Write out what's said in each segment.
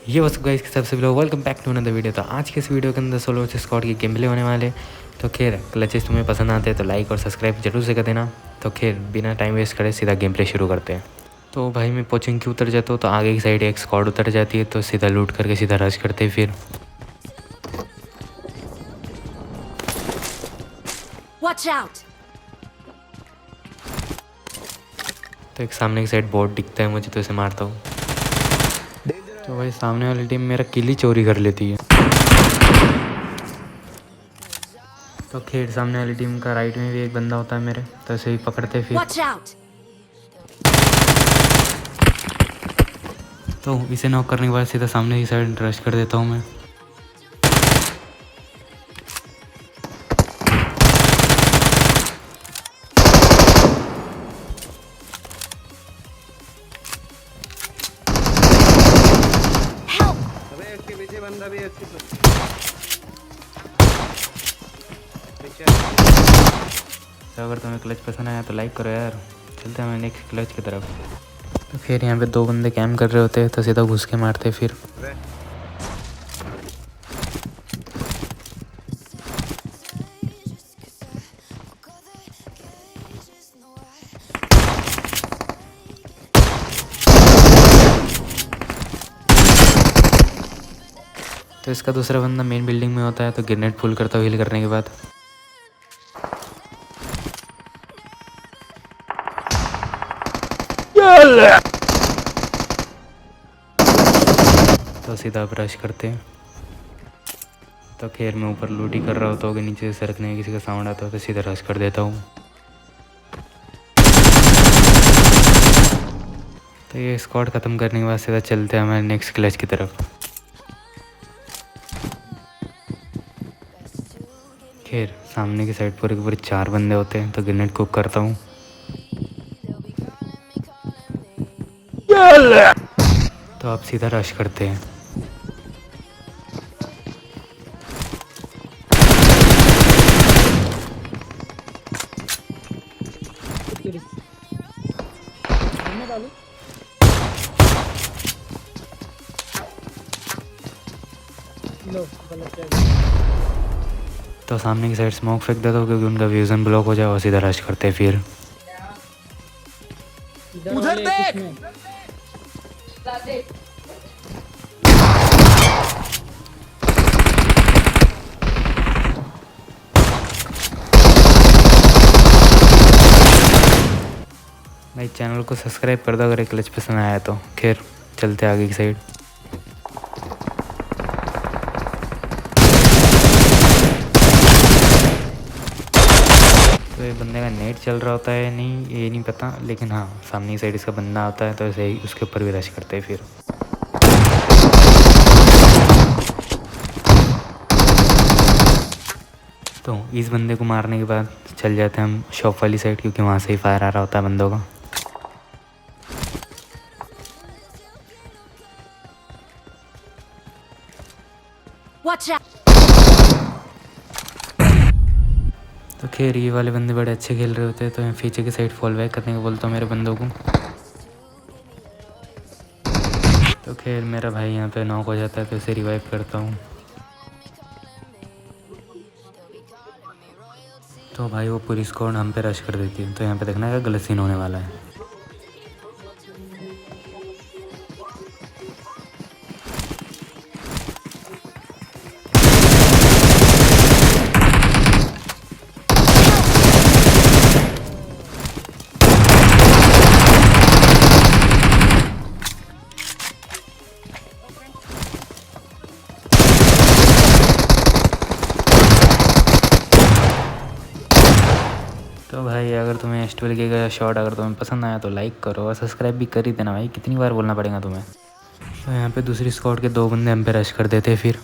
ये वस गाइस के सबसे लोग welcome back to another video. तो आज के इस वीडियो के अंदर सोलो वर्सेस स्क्वाड की गेम प्ले होने वाले। तो खैर क्लचेस तुम्हें पसंद आते हैं तो लाइक और सब्सक्राइब जरूर से कर देना। तो खैर बिना टाइम वेस्ट करे सीधा गेम प्ले शुरू करते हैं। तो भाई मैं पोचिंग की उतर जाता हूँ तो आगे की साइड एक स्क्वाड उतर जाती है तो सीधा लूट करके सीधा रश करते हैं। फिर Watch out! तो एक सामने की साइड बोर्ड दिखता है मुझे तो इसे मारता हूँ। तो भाई सामने वाली टीम मेरा किल ही चोरी कर लेती है। तो खैर सामने वाली टीम का राइट में भी एक बंदा होता है मेरे तो इसे ही पकड़ते फिर। Watch out! तो इसे नॉक करने के बाद सीधा सामने की साइड रश कर देता हूँ मैं। उसके पीछे बंदा भी है उसके पीछे। तो अगर तुम्हें क्लच पसंद आया तो लाइक करो यार। चलते हैं नेक्स्ट क्लच की तरफ। तो फिर यहाँ पे दो बंदे कैम्प कर रहे होते हैं तो सीधा घुस के मारते फिर। तो इसका दूसरा बंदा मेन बिल्डिंग में होता है तो ग्रेनेड फुल करता हूँ हील करने के बाद। तो सीधा ब्रश करते हैं। तो खैर मैं ऊपर लूट ही कर रहा होता हूँ कि नीचे से सरकने किसी का साउंड आता हो तो सीधा रश कर देता हूँ। तो ये स्क्वाड ख़त्म करने के बाद सीधा चलते हैं हमारे नेक्स्ट क्लच की तरफ। खैर सामने की साइड पूरे के पूरे 4 बंदे होते हैं तो ग्रेनेड कुक करता हूँ। तो आप सीधा रश करते हैं। तो सामने की साइड स्मोक फेंक देता हूँ क्योंकि उनका विजन ब्लॉक हो जाए और सीधा रश करते हैं फिर। उधर देख। भाई चैनल को सब्सक्राइब कर दो अगर क्लच पसंद आया तो। खैर चलते आगे की साइड। तो ये बंदे का नेट चल रहा होता है नहीं ये नहीं पता, लेकिन हाँ सामने की साइड इसका बंदा आता है तो ऐसे ही उसके ऊपर भी रश करते हैं फिर। तो इस बंदे को मारने के बाद चल जाते हैं हम शॉप वाली साइड क्योंकि वहाँ से ही फायर आ रहा होता है बंदों का। Watch out! तो खैर ये वाले बंदे बड़े अच्छे खेल रहे होते हैं तो मैं पीछे की साइड फॉल बैक करने को बोलता हूँ मेरे बंदों को। तो खैर मेरा भाई यहाँ पे नॉक हो जाता है तो इसे रिवाइव करता हूँ। तो भाई वो पूरी स्क्वाड हम पे रश कर देती है तो यहाँ पे देखना है गलत सीन होने वाला है। तो भाई अगर तुम्हें एस्टवेल का शॉट अगर तुम्हें पसंद आया तो लाइक करो और सब्सक्राइब भी कर ही देना भाई, कितनी बार बोलना पड़ेगा तुम्हें। तो यहाँ पे दूसरी स्क्वाड के 2 बंदे हम पे रश कर देते फिर।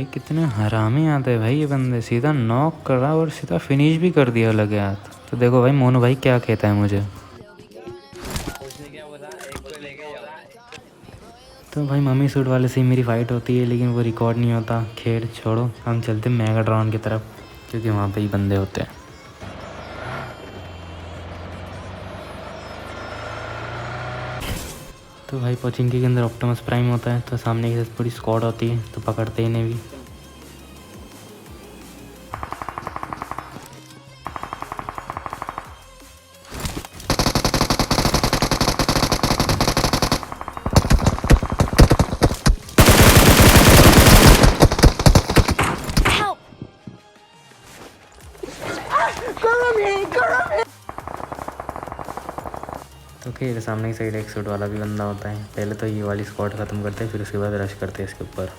भाई कितने हरामी आते हैं भाई ये बंदे, सीधा नॉक करा और सीधा फिनिश भी कर दिया लगे हाथ। तो देखो भाई मोनू भाई क्या कहता है मुझे। उसने क्या बोला, एक को लेके जाओ। तो भाई मम्मी सूट वाले से ही मेरी फ़ाइट होती है, लेकिन वो रिकॉर्ड नहीं होता। खैर छोड़ो, हम चलते हैं मेगाट्रॉन की तरफ, क्योंकि वहाँ पे ही बंदे होते हैं। तो भाई पोचिंकी के अंदर ऑप्टिमस प्राइम होता है, तो सामने की तरफ पूरी स्क्वाड होती है, तो पकड़ते ही इन्हें भी। Help! तो खैर सामने की साइड एक सूट वाला भी बंदा होता है। पहले तो ये वाली स्क्वाड ख़त्म करते हैं, फिर उसके बाद रश करते हैं इसके ऊपर।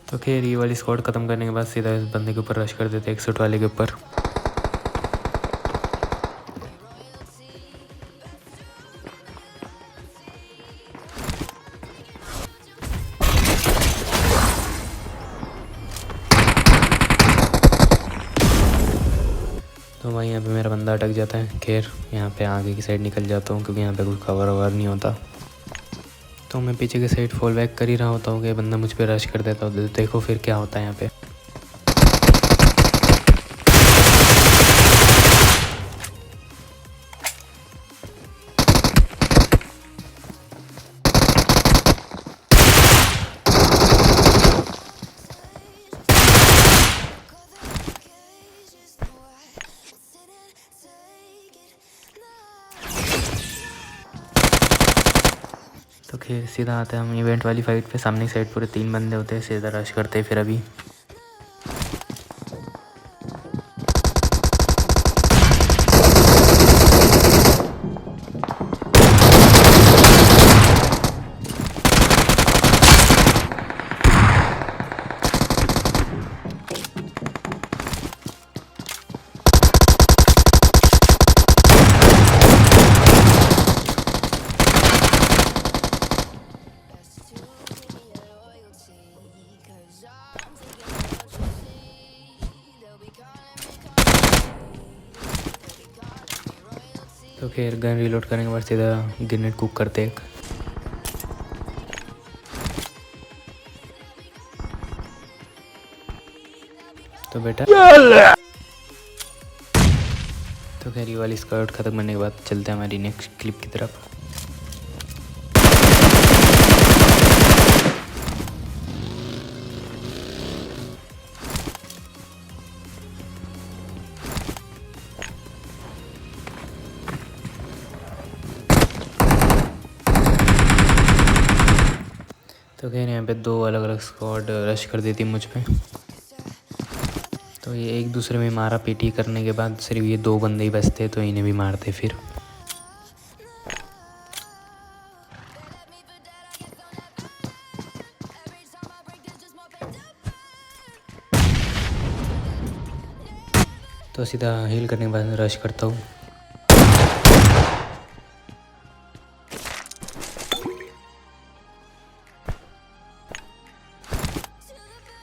तो खैर ये वाली स्क्वाड ख़त्म करने के बाद सीधा इस बंदे के ऊपर रश कर देते हैं, एक सूट वाले के ऊपर। तो भाई यहाँ पे मेरा बंदा अटक जाता है। खैर यहाँ पे आगे की साइड निकल जाता हूँ, क्योंकि यहाँ पे कोई कवर ववर नहीं होता। तो मैं पीछे की साइड फॉल बैक कर ही रहा होता हूँ कि बंदा मुझ पे रश कर देता हूँ। देखो फिर क्या होता है यहाँ पे। तो खैर सीधा आते हैं हम इवेंट वाली फाइट पे। सामने की साइड पूरे 3 बंदे होते हैं, सीधा रश करते हैं फिर अभी। तो खैर गन रिलोड करने के बाद सीधा ग्रेनेड कुक करते एक। तो बेटा तो खैर ये वाली स्कर्ट ख़त्म करने के बाद चलते हैं हमारी नेक्स्ट क्लिप की तरफ। तो खैर यहाँ पे 2 अलग अलग स्क्वाड रश कर देती मुझ पे। तो ये एक दूसरे में मारा पीटी करने के बाद सिर्फ ये 2 बंदे ही बचते, तो इन्हें भी मारते फिर। तो सीधा हील करने के बाद रश करता हूँ।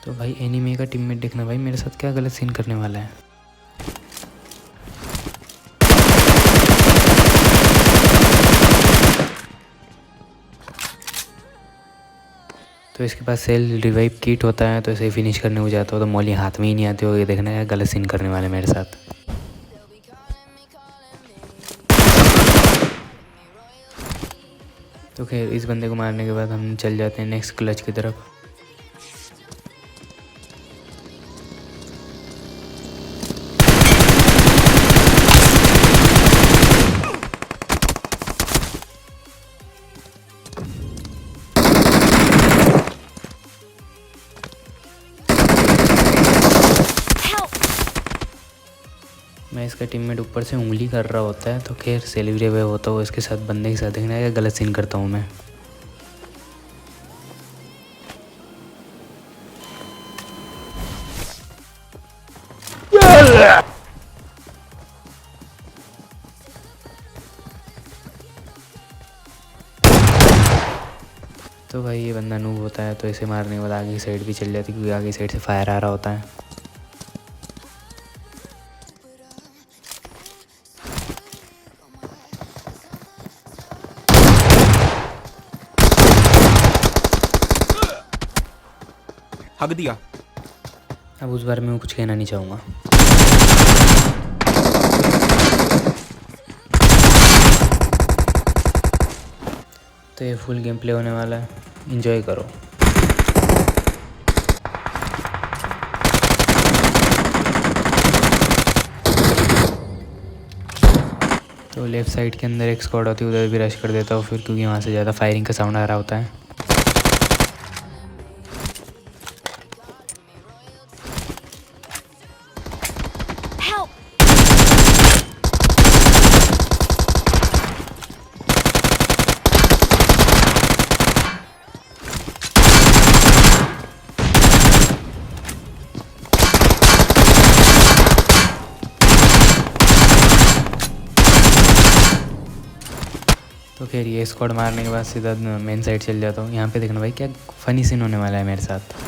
तो भाई एनिमी का टीममेट देखना भाई मेरे साथ क्या गलत सीन करने वाला है। तो इसके पास सेल रिवाइव किट होता है, तो इसे फिनिश करने हो जाता हो तो मौली हाथ में ही नहीं आती हो। ये देखना है गलत सीन करने वाले मेरे साथ। तो खैर इस बंदे को मारने के बाद हम चल जाते हैं नेक्स्ट क्लच की तरफ। यहाँ इसका टीममेट ऊपर से उंगली कर रहा होता है, तो खैर सेलिब्रे वे होता है इसके साथ, बंदे के साथ देखना है गलत सीन करता हूँ मैं। तो भाई ये बंदा नूब होता है, तो इसे मारने के बाद आगे की साइड भी चल जाती है, क्योंकि आगे साइड से फायर आ रहा होता है। हक दिया। अब उस बारे में मैं कुछ कहना नहीं चाहूँगा। तो ये फुल गेम प्ले होने वाला है, एंजॉय करो। तो लेफ़्ट साइड के अंदर एक स्क्वाड होती है, उधर भी रश कर देता हूँ फिर, क्योंकि वहाँ से ज़्यादा फायरिंग का साउंड आ रहा होता है। Help! तो खैर ये स्क्वाड मारने के बाद सीधा मेन साइड चल जाता हूँ। यहाँ पे देखना भाई क्या फ़नी सीन होने वाला है मेरे साथ।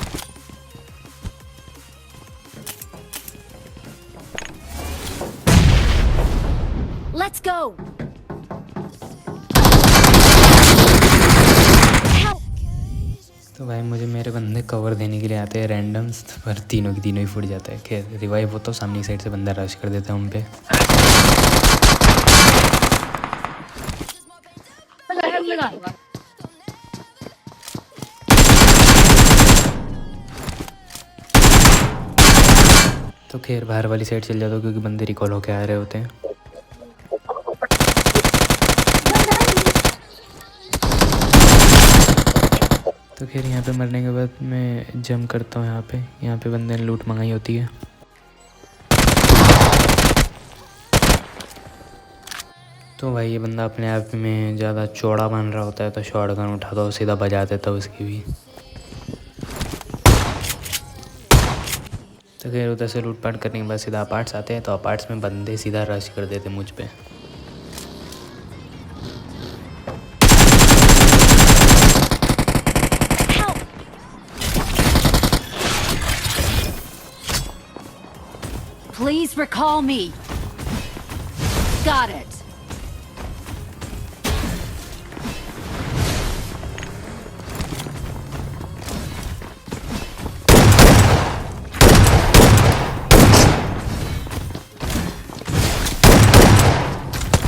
Let's go! Help! तो भाई मुझे मेरे बंदे कवर देने के लिए आते हैं रैंडम्स, पर तीनों की तीनों ही फुट जाता है। खैर रिवाइव होता है, सामने साइड से बंदा रश कर देता है उन पे। तो खैर बाहर वाली साइड चल जाता हूँ, क्योंकि बंदे रिकॉल होके आ रहे होते हैं। तो खैर यहाँ पे मरने के बाद मैं जंप करता हूँ। यहाँ पे बंदे ने लूट मंगाई होती है। तो भाई ये बंदा अपने आप में ज़्यादा चौड़ा बन रहा होता है, तो शॉटगन उठाता हूँ, सीधा बजा देता हूँ उसकी भी। तो खैर उधर से लूटपाट करने के बाद सीधा अपार्ट्स आते हैं, तो अपार्ट्स में बंदे सीधा रश कर देते मुझ पे। Help! Please recall me. Got it.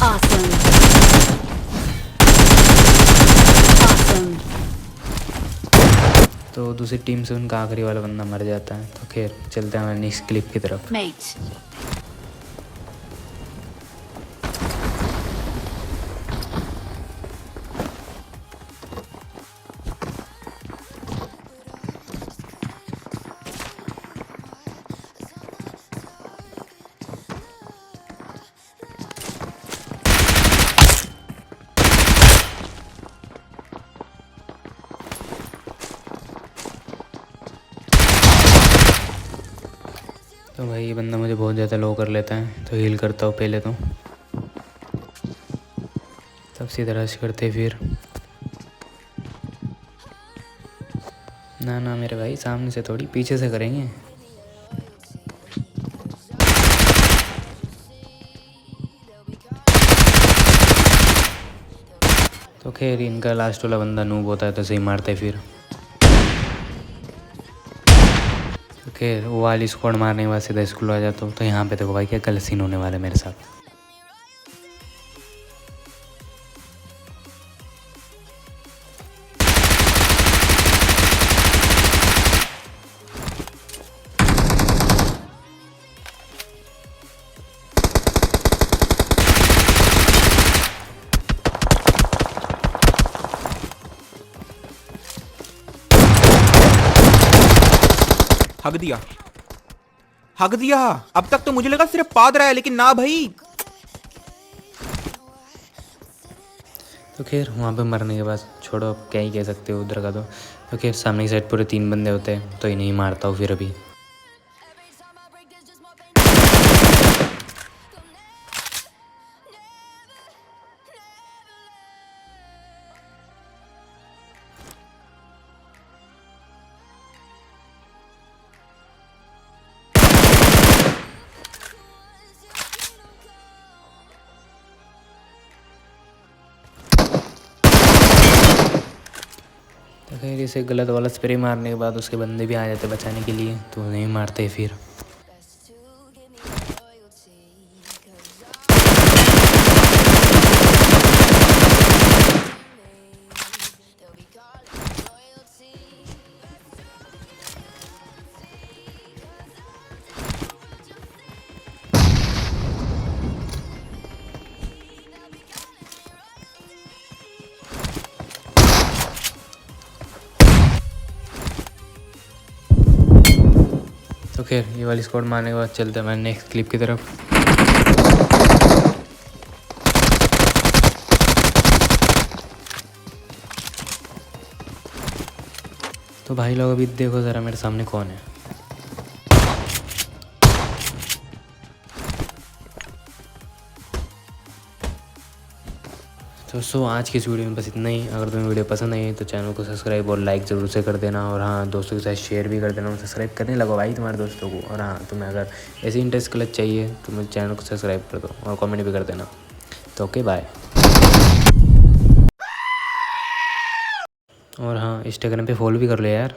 Awesome. Awesome. तो दूसरी टीम से उनका आखिरी वाला बंदा मर जाता है। तो खैर चलते हैं नेक्स्ट क्लिप की तरफ। Mate. तो भाई ये बंदा मुझे बहुत ज़्यादा लो कर लेता है, तो हील करता हूँ पहले तो, तब सीधा रश करते फिर। ना मेरे भाई सामने से थोड़ी, पीछे से करेंगे। तो खैर इनका लास्ट वाला बंदा नूब होता है, तो सही मारते फिर। तो खैर वो वाली स्क्वाड मारने के बाद सीधा स्कूल आ जाता हूँ। तो यहाँ पे देखो भाई क्या गलत सीन होने वाला है मेरे साथ। हक दिया। हक दिया। अब तक तो मुझे लगा सिर्फ पाद रहा है, लेकिन ना भाई। तो खैर वहाँ पे मरने के बाद छोड़ो, अब क्या ही कह सकते हो उधर का। तो खैर सामने की साइड पूरे 3 बंदे होते हैं, तो इन्हें ही मारता हूँ फिर अभी। तो खैर इसे गलत वाला स्प्रे मारने के बाद उसके बंदे भी आ जाते बचाने के लिए, तो उन्हें ही मारते फिर। तो खैर ये वाली स्क्वाड मारने के बाद चलते हैं मैं नेक्स्ट क्लिप की तरफ। तो भाई लोग अभी देखो ज़रा मेरे सामने कौन है। तो आज की इस वीडियो में बस इतना ही। अगर तुम्हें वीडियो पसंद आई तो चैनल को सब्सक्राइब और लाइक ज़रूर से कर देना, और हाँ दोस्तों के साथ शेयर भी कर देना। सब्सक्राइब करने लगो भाई तुम्हारे दोस्तों को। और हाँ तुम्हें अगर ऐसी इंटरेस्ट क्लच चाहिए तो मेरे चैनल को सब्सक्राइब कर दो और कमेंट भी कर देना। तो ओके बाय। और हाँ इंस्टाग्राम पे फॉलो भी कर लो यार।